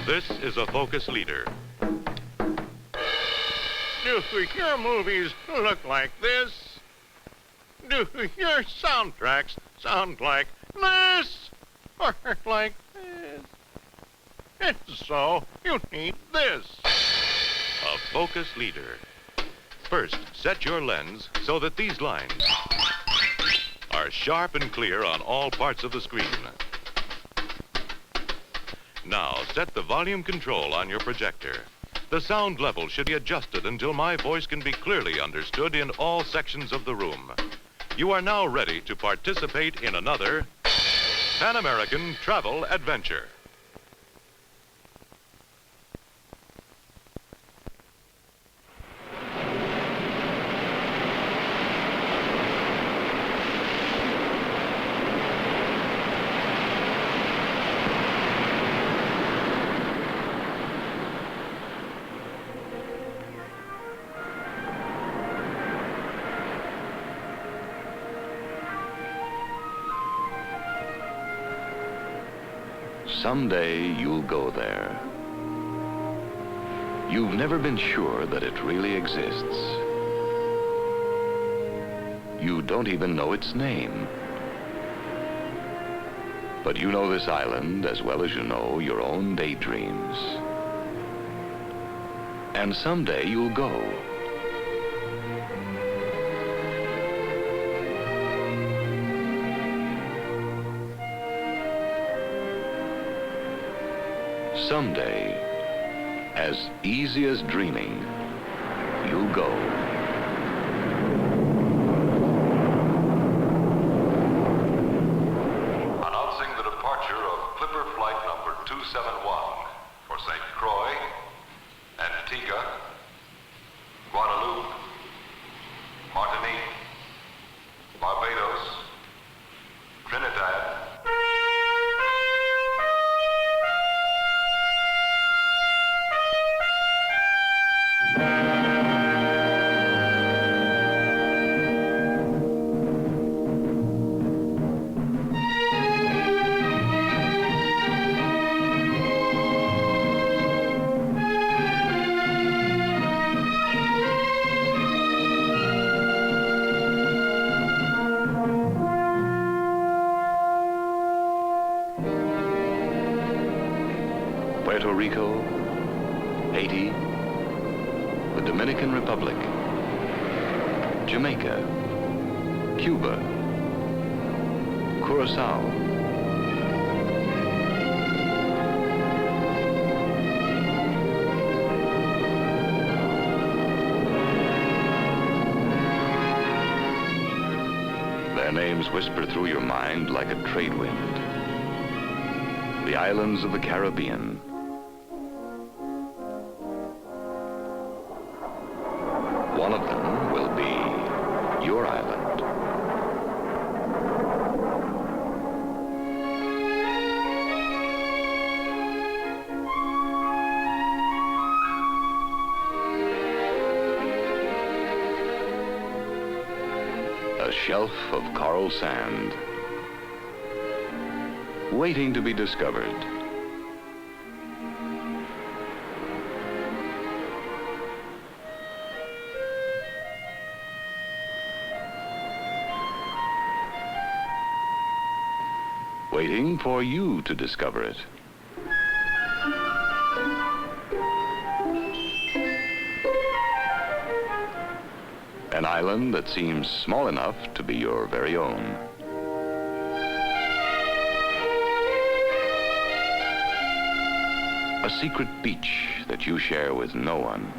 This is a focus leader. Do your movies look like this? Do your soundtracks sound like this? Or like this? If so, you need this. A focus leader. First, set your lens so that these lines are sharp and clear on all parts of the screen. Now, set the volume control on your projector. The sound level should be adjusted until my voice can be clearly understood in all sections of the room. You are now ready to participate in another Pan American travel adventure. Someday you'll go there. You've never been sure that it really exists. You don't even know its name. But you know this island as well as you know your own daydreams. And someday you'll go. Someday, as easy as dreaming, you'll go. Announcing the departure of Clipper Flight number 271 for St. Croix, Antigua, Guadeloupe, Martinique, Barbados, Trinidad, Puerto Rico, Haiti, the Dominican Republic, Jamaica, Cuba, Curaçao, their names whisper through your mind like a trade wind. The islands of the Caribbean. One of them will be your island. A shelf of coral sand, waiting to be discovered. Waiting for you to discover it. An island that seems small enough to be your very own. A secret beach that you share with no one.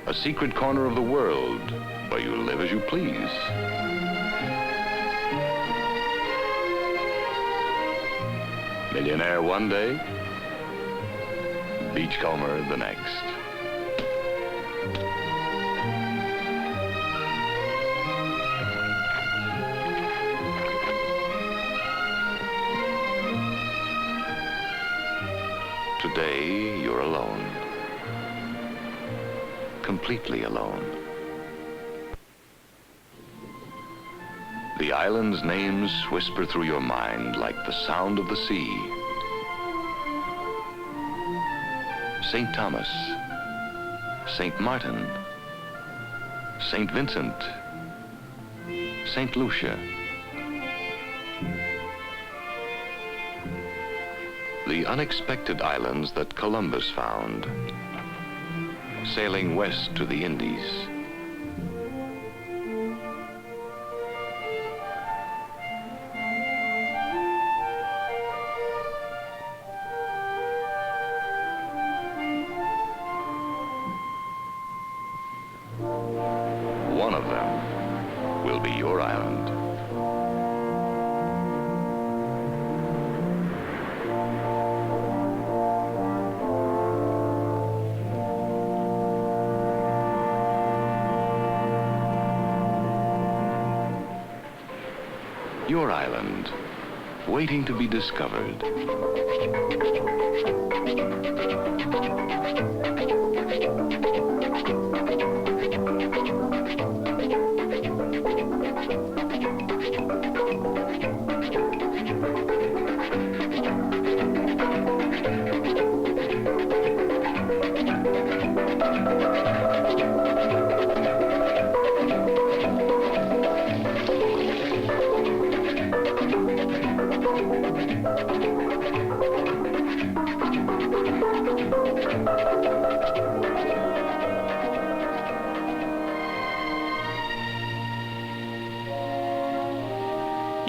A secret corner of the world where you live as you please. Millionaire one day, beachcomber the next. today you're alone. Completely alone. The island's names whisper through your mind like the sound of the sea. St. Thomas, St. Martin, St. Vincent, St. Lucia. The unexpected islands that Columbus found, sailing west to the Indies. One of them will be your island. Your island, waiting to be discovered.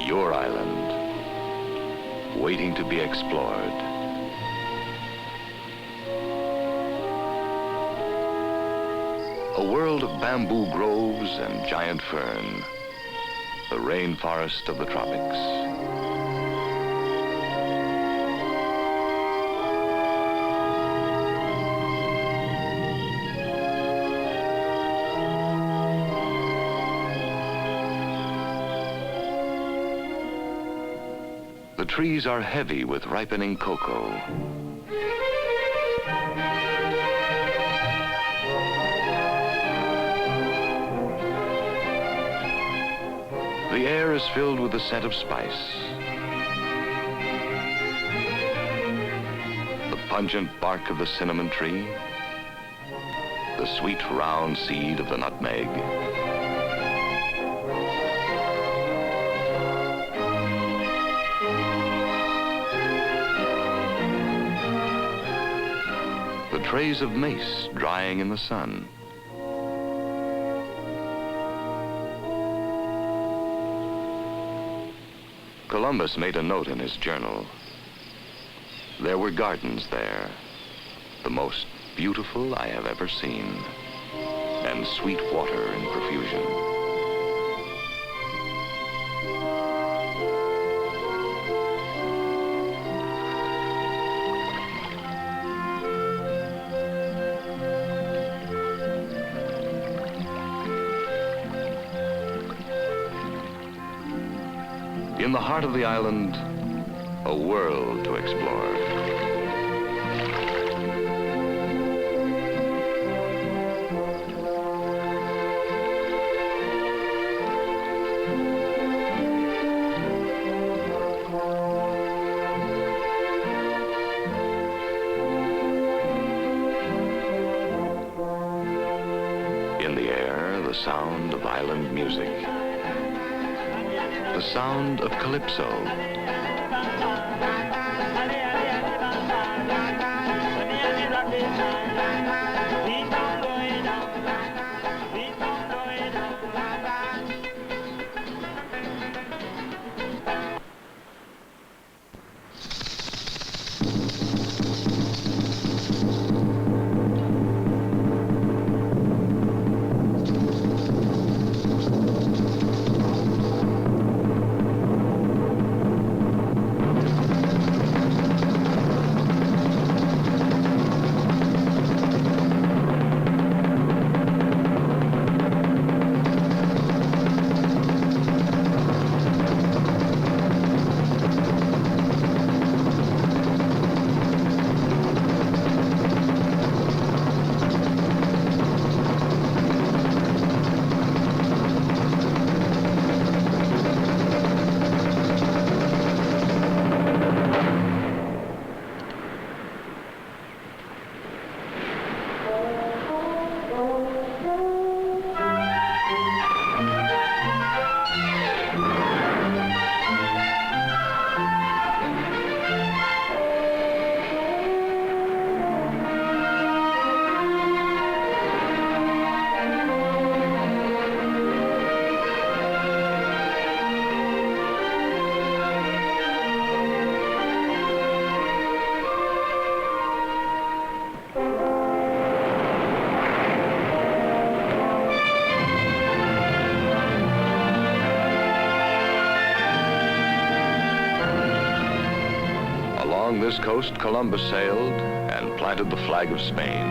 Your island, waiting to be explored. A world of bamboo groves and giant fern, the rainforest of the tropics. The trees are heavy with ripening cocoa. The air is filled with the scent of spice. The pungent bark of the cinnamon tree, the sweet round seed of the nutmeg, the trays of mace drying in the sun. Columbus made a note in his journal. There were gardens there, the most beautiful I have ever seen, and sweet water in profusion. In the heart of the island, a world to explore. In the air, the sound of island music. The sound of calypso. Along this coast, Columbus sailed and planted the flag of Spain.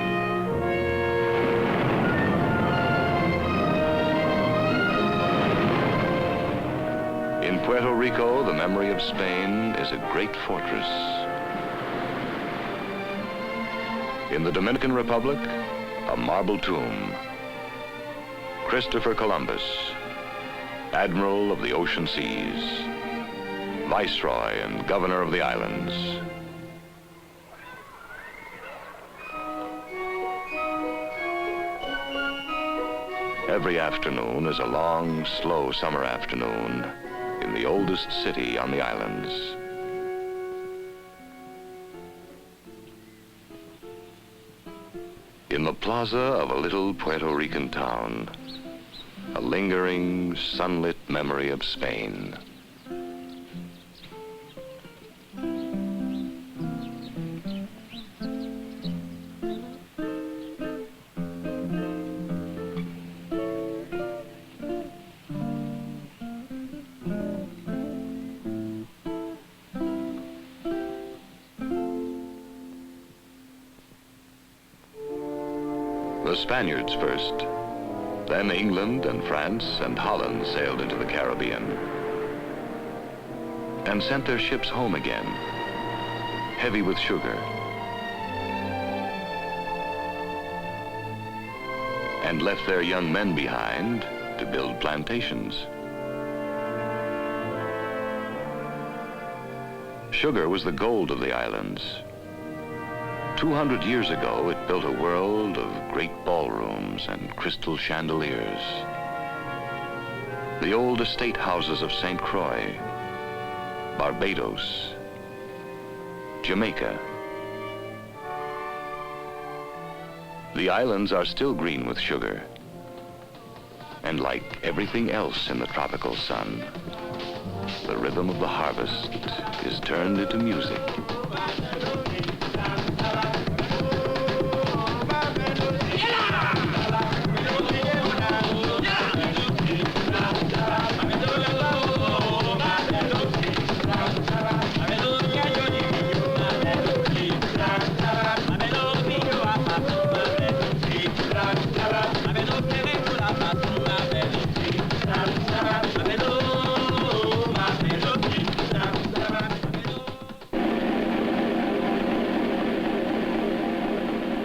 In Puerto Rico, the memory of Spain is a great fortress. In the Dominican Republic, a marble tomb. Christopher Columbus, Admiral of the Ocean Seas, Viceroy and Governor of the Islands. Every afternoon is a long, slow summer afternoon in the oldest city on the islands. In the plaza of a little Puerto Rican town, a lingering, sunlit memory of Spain. The Spaniards first. Then England and France and Holland sailed into the Caribbean and sent their ships home again, heavy with sugar, and left their young men behind to build plantations. Sugar was the gold of the islands. 200 years ago, it built a world of great ballrooms and crystal chandeliers. The old estate houses of St. Croix, Barbados, Jamaica. The islands are still green with sugar. And like everything else in the tropical sun, the rhythm of the harvest is turned into music.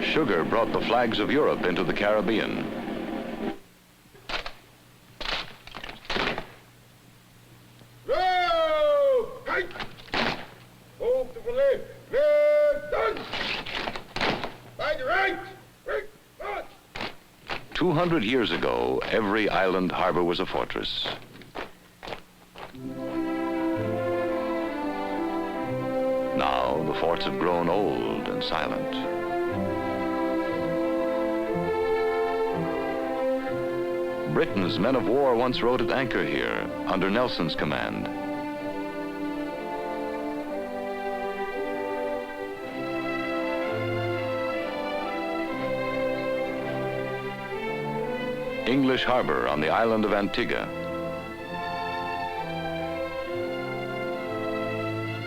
'Sugar' brought the flags of Europe into the Caribbean. Row! Right! Hold to the left! Left! Done! By the right! Right! On! 200 years ago, every island harbor was a fortress. Now, the forts have grown old and silent. Britain's men of war once rode at anchor here, under Nelson's command. English harbor on the island of Antigua.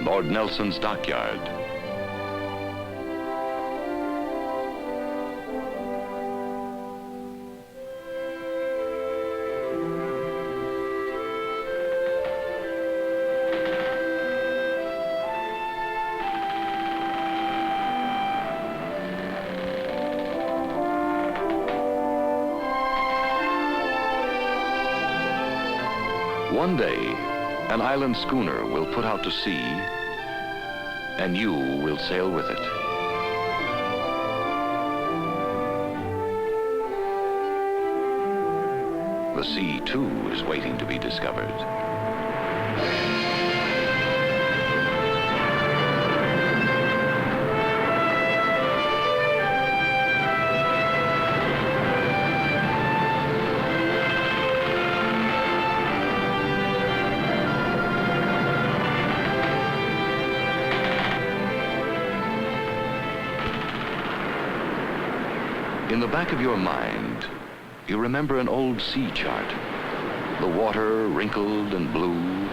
Lord Nelson's dockyard. One day, an island schooner will put out to sea, and you will sail with it. The sea, too, is waiting to be discovered. In the back of your mind, you remember an old sea chart, the water wrinkled and blue,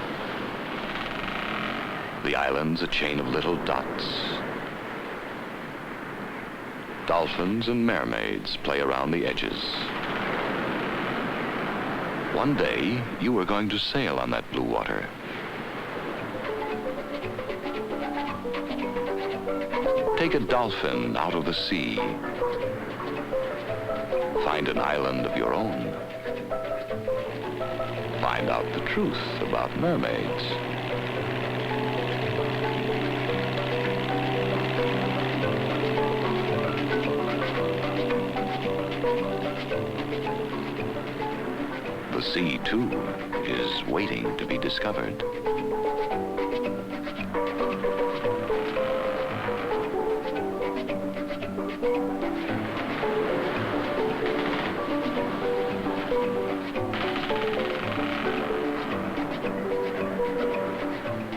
The island's a chain of little dots. Dolphins and mermaids play around the edges. One day, you are going to sail on that blue water. Take a dolphin out of the sea. Find an island of your own. Find out the truth about mermaids. The sea, too, is waiting to be discovered.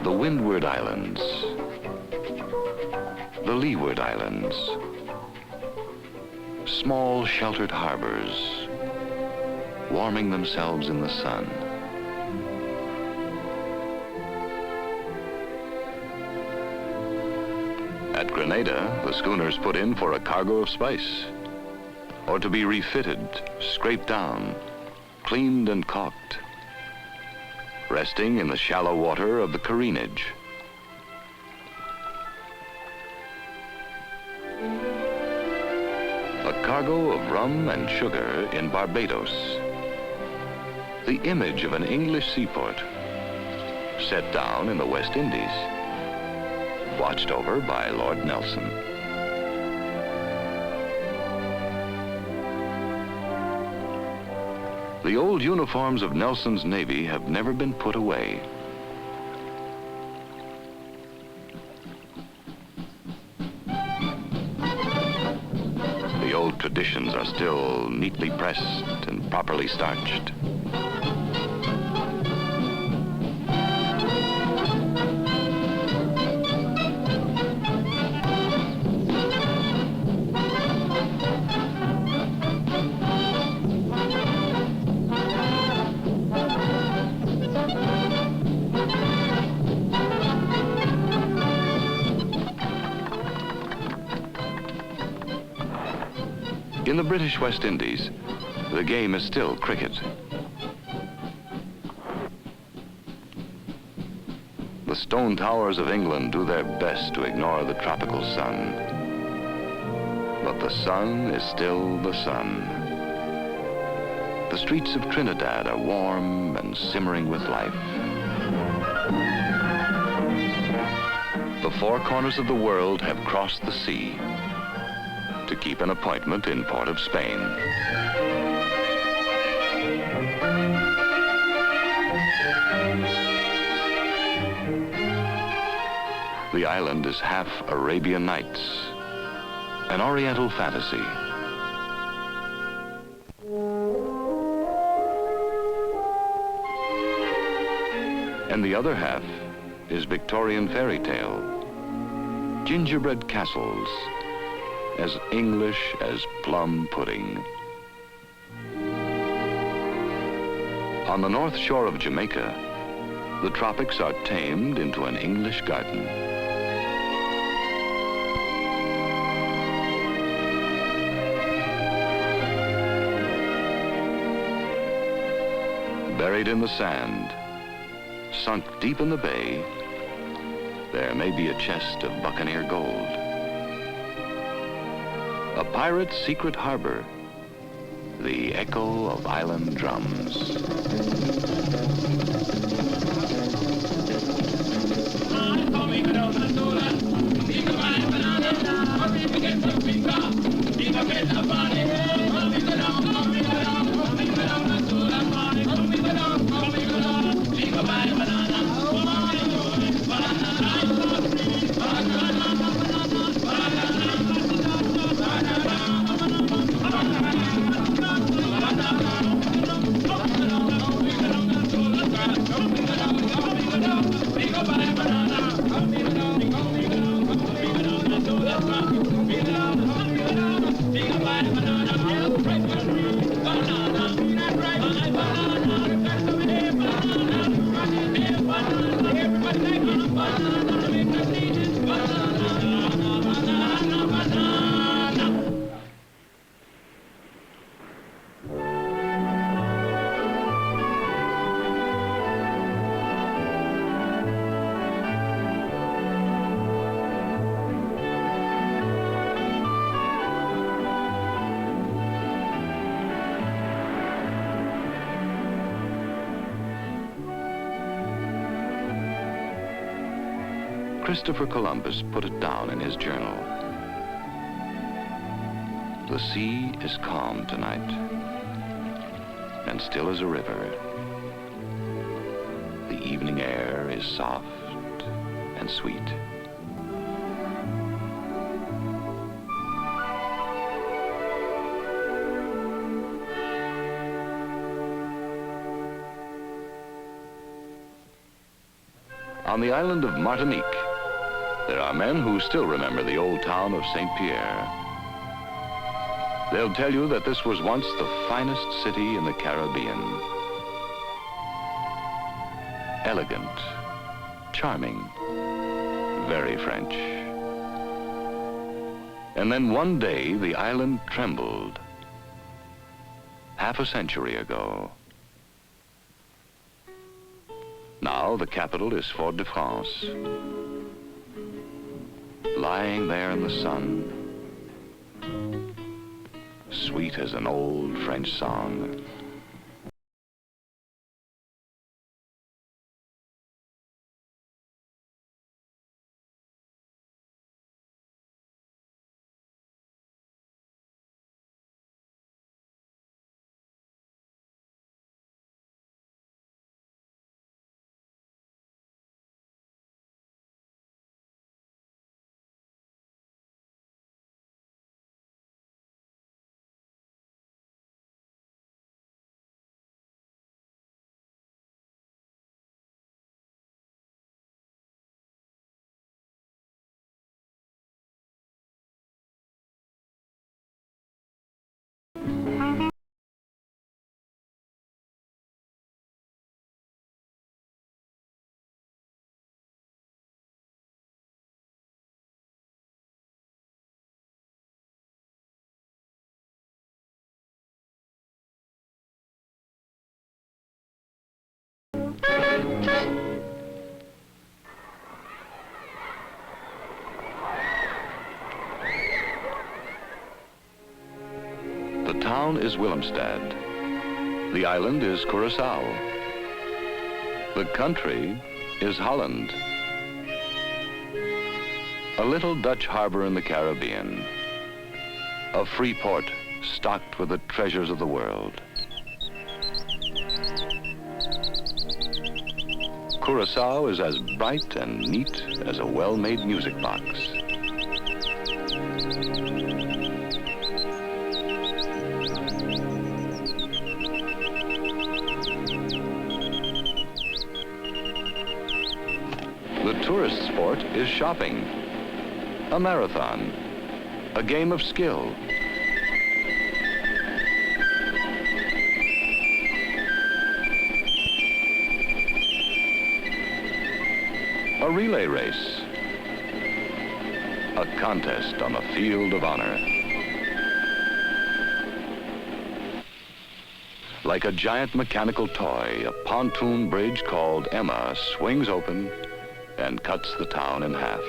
The Windward Islands, the Leeward Islands, small sheltered harbors, warming themselves in the sun. At Grenada, the schooners put in for a cargo of spice, or to be refitted, scraped down, cleaned and caulked, resting in the shallow water of the careenage. A cargo of rum and sugar in Barbados, the image of an English seaport, set down in the West Indies, watched over by Lord Nelson. The old uniforms of Nelson's Navy have never been put away. The old traditions are still neatly pressed and properly starched. In the British West Indies, the game is still cricket. The stone towers of England do their best to ignore the tropical sun. But the sun is still the sun. The streets of Trinidad are warm and simmering with life. The four corners of the world have crossed the sea to keep an appointment in Port of Spain. The island is half Arabian Nights, an Oriental fantasy. And the other half is Victorian fairy tale, gingerbread castles, as English as plum pudding. On the north shore of Jamaica, the tropics are tamed into an English garden. Buried in the sand, sunk deep in the bay, there may be a chest of buccaneer gold. A pirate's secret harbor, the echo of island drums. Christopher Columbus put it down in his journal. The sea is calm tonight, and still as a river. The evening air is soft and sweet. On the island of Martinique, there are men who still remember the old town of St. Pierre. They'll tell you that this was once the finest city in the Caribbean. Elegant, charming, very French. And then one day, the island trembled. Half a century ago. Now the capital is Fort-de-France. Lying there in the sun, sweet as an old French song. The town is Willemstad. The island is Curaçao. The country is Holland. A little Dutch harbor in the Caribbean. A free port stocked with the treasures of the world. Curaçao is as bright and neat as a well-made music box. The tourist sport is shopping, a marathon, a game of skill. A relay race, a contest on the field of honor. Like a giant mechanical toy, a pontoon bridge called Emma swings open and cuts the town in half.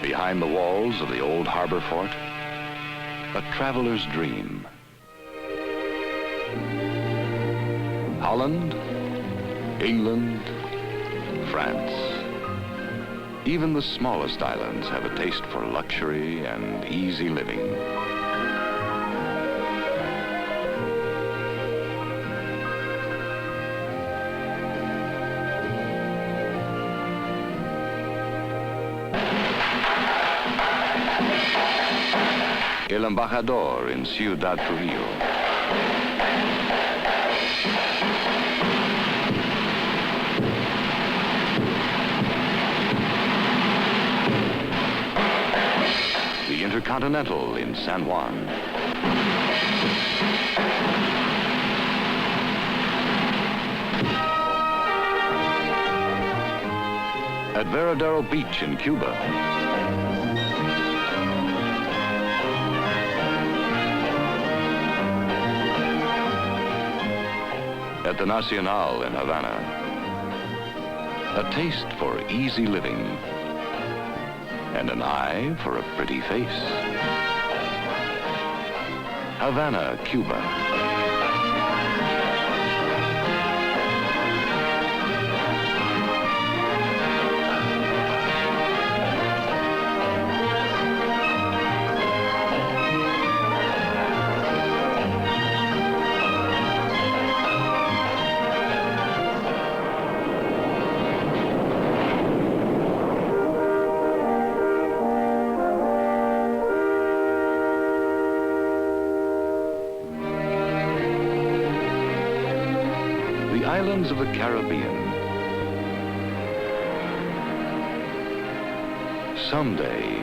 Behind the walls of the old harbor fort, a traveler's dream. Holland, England, France. Even the smallest islands have a taste for luxury and easy living. El Embajador in Ciudad Trujillo. The Intercontinental in San Juan. At Varadero Beach in Cuba. At the Nacional in Havana. a taste for easy living, and an eye for a pretty face. Havana, Cuba. Islands of the Caribbean. Someday,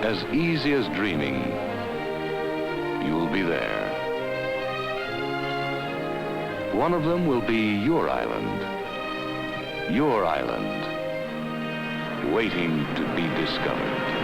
as easy as dreaming, you'll be there. One of them will be your island, waiting to be discovered.